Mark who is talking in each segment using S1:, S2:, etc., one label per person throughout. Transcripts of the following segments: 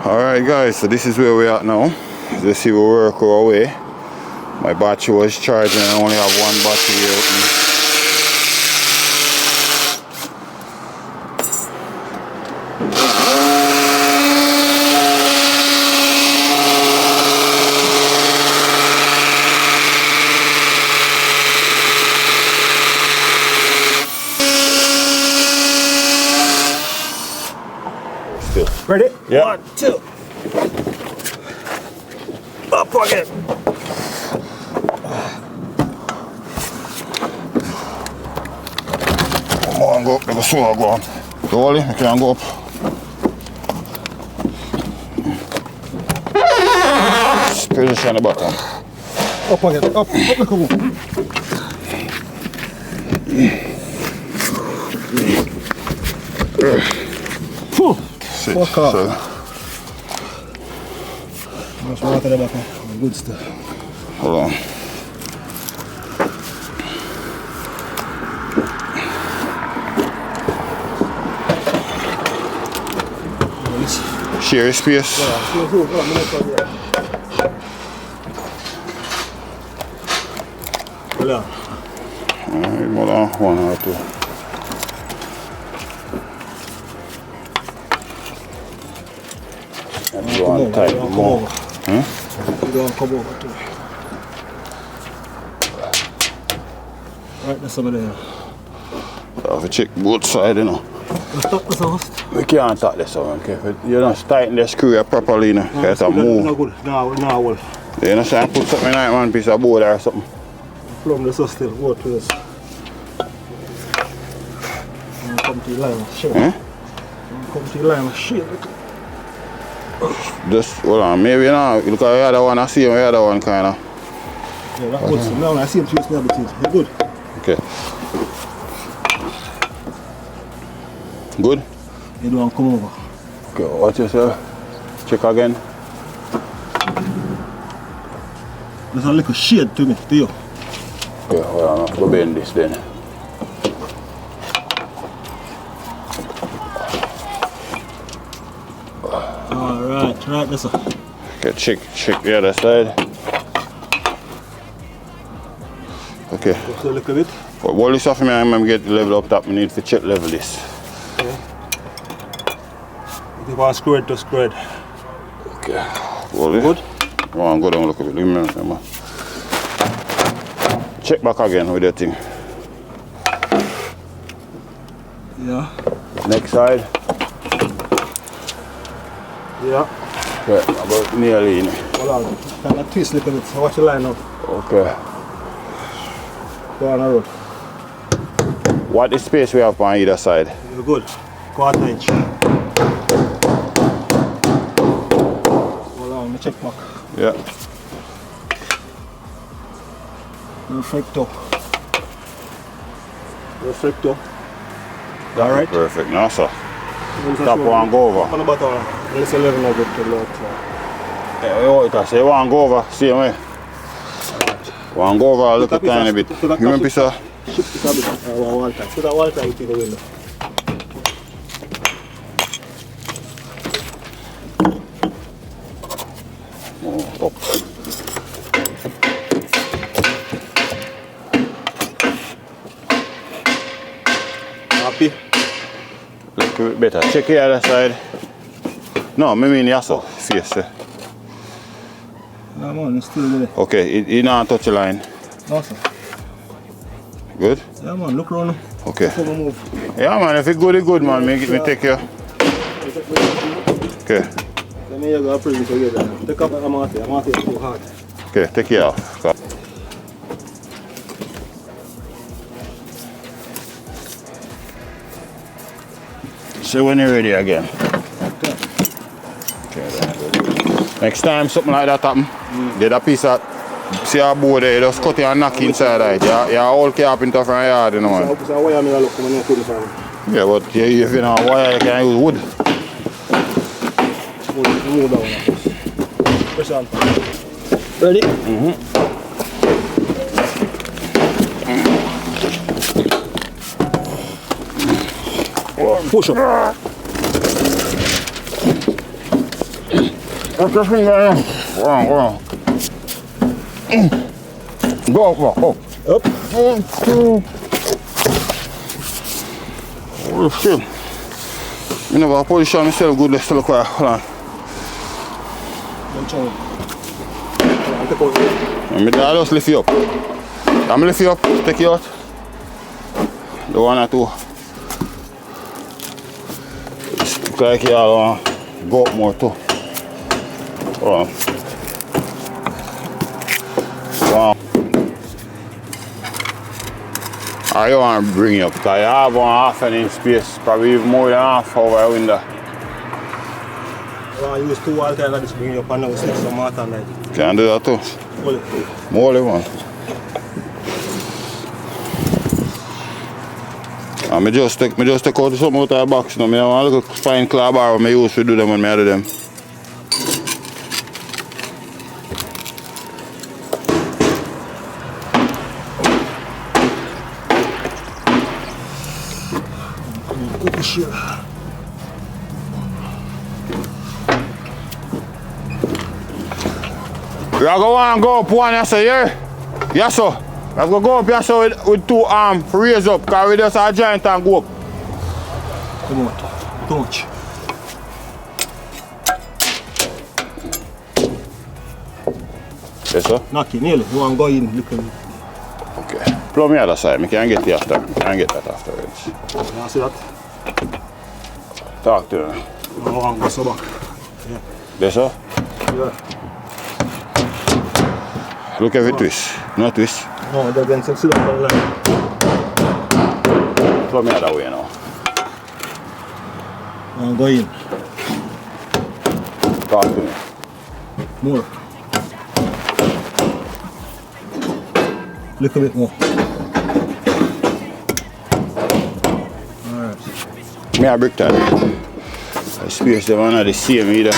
S1: Alright guys, so this is where we're at now. Let's see we work our way. My battery was charging and I only have one battery here with me.
S2: Ready?
S1: Yeah.
S2: 1, 2. Up again.
S1: Come on, go up, let go slow, go on. Go you can go up. Position the bottom.
S2: Up again, up, come on.
S1: Sit.
S2: Fuck off.
S1: So,
S2: Much water in the back, good stuff.
S1: hold on. Share space.
S2: Voilà.
S1: Alright, hold on, 1 or 2. And go on tight more.
S2: You don't come over too. Right, that's over there.
S1: I have to check both sides, you know.
S2: Stop the first.
S1: We can't touch this one, okay? You don't tighten the screw properly, you know. Because it move.
S2: No good. No, well.
S1: You know, so I put something like one piece of board or something.
S2: Plumb this is still. Go to this. Come to the line of shit. Come to the line of shit.
S1: Just, hold on, maybe now, look at the other one, I see the other one kind of.
S2: Yeah, that good. Now I see him choose everything. It's good.
S1: Okay. Good?
S2: You don't come over.
S1: Okay, watch yourself. Check again.
S2: There's a little shade to me, to you.
S1: Okay, hold on, I'll go bend this then.
S2: Alright, right, that's a.
S1: Okay, check the other side. Okay.
S2: Just a little bit.
S1: But while this off me, I'm get the level up top, we need to check level this.
S2: Okay. If you want to screw it, just screw it.
S1: Okay. Well,
S2: Good?
S1: Go on, go down, look at it. Remember. Check back again with that thing.
S2: Yeah.
S1: Next side.
S2: Yeah.
S1: Okay, about nearly in.
S2: Hold on. Kind of twist a little bit. So watch the line up.
S1: Okay.
S2: Go on the road.
S1: What is space we have on either side?
S2: You're good. Quarter inch. Hold on, let me check back.
S1: Yeah.
S2: Perfecto. Perfecto.
S1: That's
S2: Alright.
S1: perfect. Now, sir. Top one go over.
S2: On the bottom. Let's 11 of it to lot.
S1: Yeah, you want to go over, same way. Want to go over a little tiny bit. You remember, sir?
S2: Shift it a bit. Wall tie. Put a wall tie in the window.
S1: Oh, up.
S2: Happy?
S1: Look a bit better. Check the other side. No, I mean yes, sir. Face.
S2: No, man, it's still there.
S1: Okay, you don't touch the line.
S2: No, sir.
S1: Good?
S2: Yeah, man, look around.
S1: Okay.
S2: Before we move.
S1: Yeah, man, if it's good, it's good, man. Me take you. Okay.
S2: Then you go to prison together. Take up Amati. Amati is too hard.
S1: Okay, take care off. So when you're ready again. Okay, then. Next time something like that happen, get a piece of, see a board there, just cut it and knock inside it. You're all carpenter from yard, you know. Man.
S2: So why am I looking when you couldn't find it?
S1: Yeah, but if you know wire, you can use wood.
S2: Move down. Press on. Ready? Push up.
S1: What's your finger now? Go on. Go.
S2: Up.
S1: 1, 2. Oh shit. I never position myself good, let's look quiet. Hold on.
S2: Don't show me. Take out here.
S1: Let me just lift you up. I'm lift you up, take you out. The 1 or 2. It's look like you all want to go up more too. Hold on. Wow. I want to bring you up because I have one half an inch space, probably even more than half over the window.
S2: I use 2 all time, I just bring you up and now stick some water on it.
S1: Can do that too?
S2: Hold it.
S1: More than one. And I just take out something out of the box now. I have a little fine claw bar I used to do them when I do them.
S2: Sure.
S1: We are going to go up one, yes sir, yeah? Yes sir. We are going to go up, yes sir, with 2 arms, raise up, because we just a giant and go up.
S2: Come on, too much.
S1: Yes sir?
S2: Knock it, nearly. You want to go in, look at it.
S1: Okay. Plumb the other side, I can get it after. I can get that afterwards.
S2: You see that?
S1: Talk to them.
S2: I want to go so back. Yeah.
S1: Yes sir?
S2: Yeah.
S1: Look every twist. No twist.
S2: No, they're going to sit up on the line.
S1: Plumb the other way now.
S2: I want to go in.
S1: Talk to me.
S2: More. Look a bit more. Alright.
S1: Me a brick that. I space them on the same either.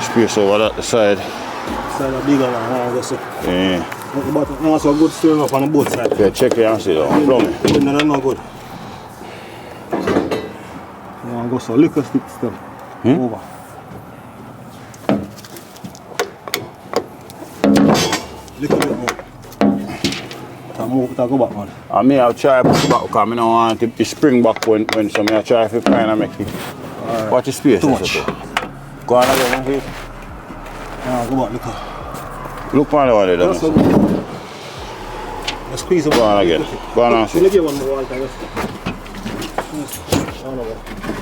S1: Space over that side.
S2: Side are bigger now, I want to go so.
S1: Yeah.
S2: But now so good stirring up on the both sides.
S1: Yeah, check it and see though. Plumb it.
S2: No, no good. I want to go so little stick still. Over. Little bit more. Go back, man.
S1: I may have tried to push back because I don't want it to spring back when so I try to kind of make it. Right. Watch the space.
S2: Too much.
S1: Go on again, please.
S2: Go back, look.
S1: Look on the one there.
S2: Let's squeeze
S1: Go on again. Go on and see.
S2: Let me get one more all time.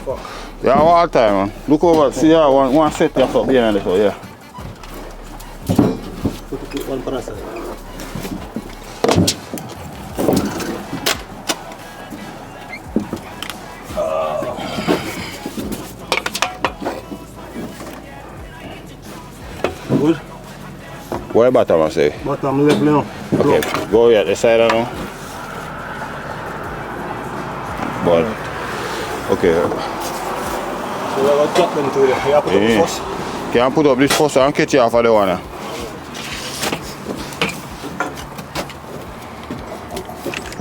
S2: Fuck.
S1: Yeah, all time, man. Look over. See, yeah, one set you up behind this one, yeah.
S2: Put it one parasite. Good.
S1: Where bottom I say?
S2: Bottom left now.
S1: Okay, go here, the side now. But, okay.
S2: So we have to drop them to there. You have to put up first.
S1: Can I put up this first and catch you off of the one?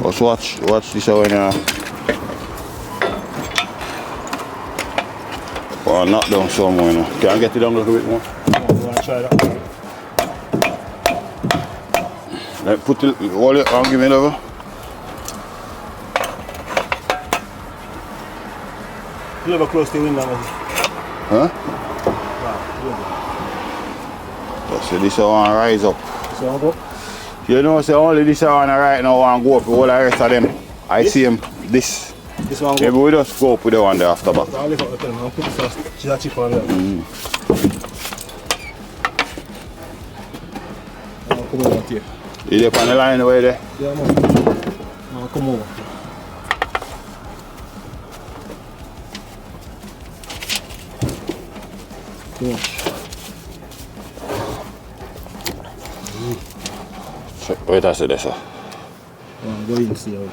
S1: Just watch this one now. Oh, knock down somewhere, you know. Can I get it down a little bit more?
S2: You want to try that?
S1: Like put it, hold it and give me another.
S2: You never close the window, man.
S1: Huh? So this one rise up.
S2: So go.
S1: You know, so only this one right now want to go up with all the rest of them. I see him this.
S2: This one go.
S1: Maybe we just go up with the one there after back.
S2: I'll lift up the pen. I'll put the chip on there. I'll come over here.
S1: You there on the line away there?
S2: Yeah, man. I'll come over. Too much.
S1: Wait a second, sir.
S2: Go in, see how.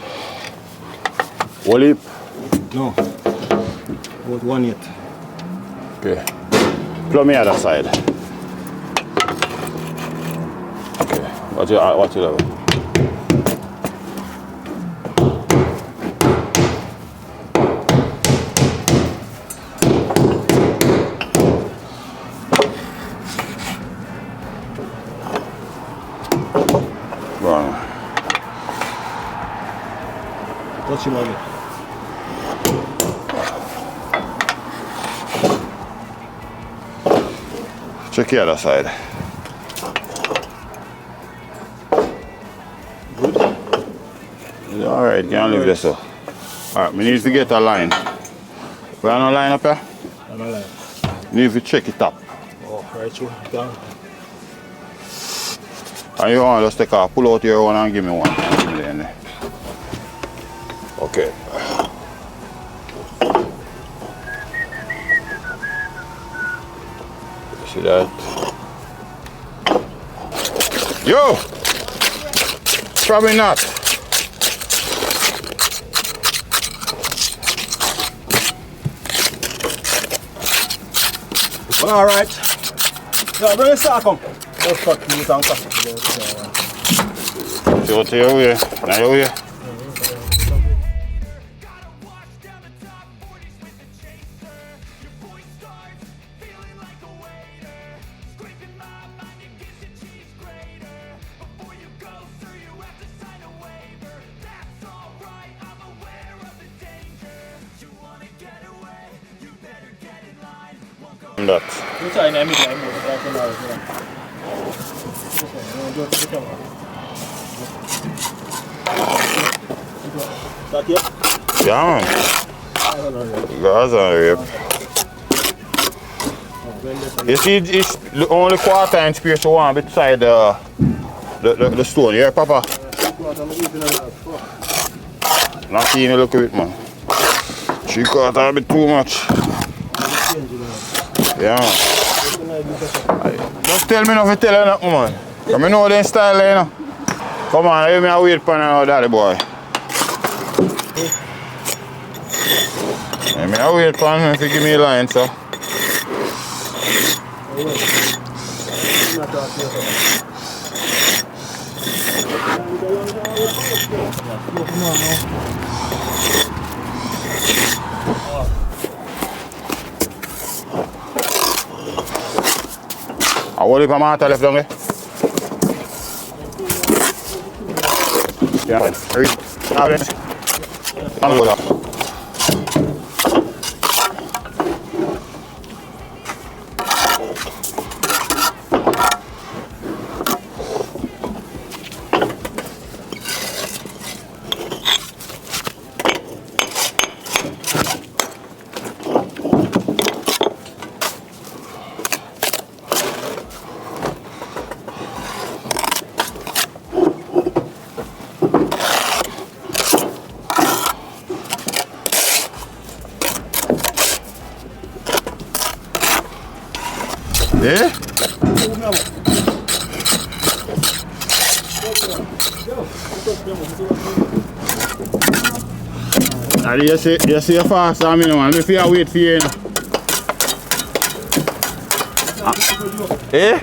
S1: Whole heap?
S2: No. About 1 yet.
S1: Okay. Plumb the other side. Okay. Watch your level.
S2: touch him again.
S1: Check the other side.
S2: Good.
S1: Alright, can't leave this so. Alright, we need to get a line. We have no line up here?
S2: I'm a line.
S1: You need to check it up.
S2: Oh, right through. Down.
S1: And you want to just take a pull out your one and give me one. Okay. See that? Yo! Probably not.
S2: Well, alright. Yeah, bring the sack come. Just cut meat and coffee.
S1: See what you here? Now you here? That.
S2: You try to make it that here?
S1: Yeah, man. Gaza rip. You see, it's the only quarter inch space you want beside the stone here, Papa. Not seeing a look at it, man. 3/4 a bit too much. Yeah. Just tell me if you tell you nothing, man. Because I know them style, you know. Come on, let me wait for now, daddy boy. Let me wait for him if you give me a line, so. What if I'm out left down there? Yeah, hurry. I'm going up. Eh? And you see you fast on me now, man. If you wait for you, Eh?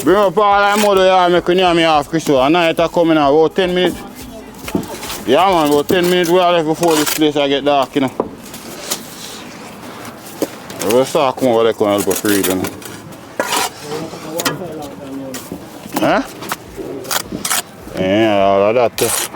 S1: Bring up all that mother here, make you near me half Christmas. And now it's coming out about 10 minutes. Yeah, man, about 10 minutes we are left before this place I get dark, you know. We'll start coming over there and help us read, you know. Huh? Yeah, all of that.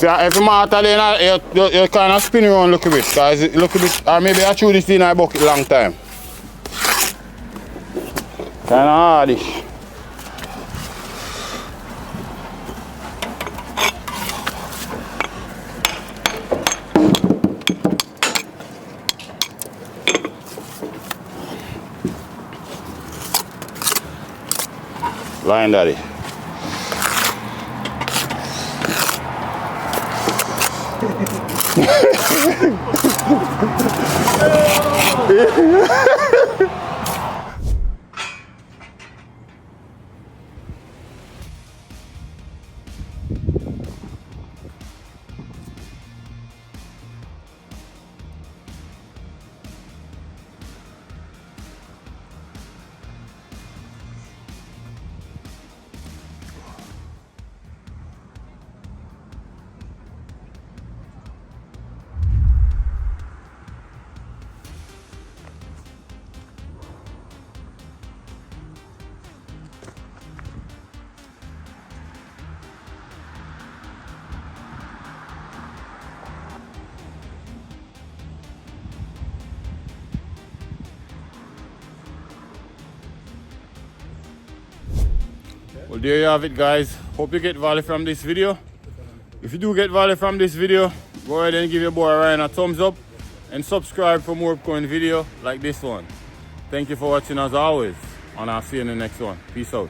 S1: If you matter then you kind of spin around a little bit, because it look a bit, or maybe I chew this in a bucket long time. Kind of hardish. Line daddy. Well, there you have it, guys. Hope you get value from this video. If you do get value from this video, go ahead and give your boy Ryan a thumbs up and subscribe for more upcoming video like this one. Thank you for watching as always, and I'll see you in the next one. Peace out.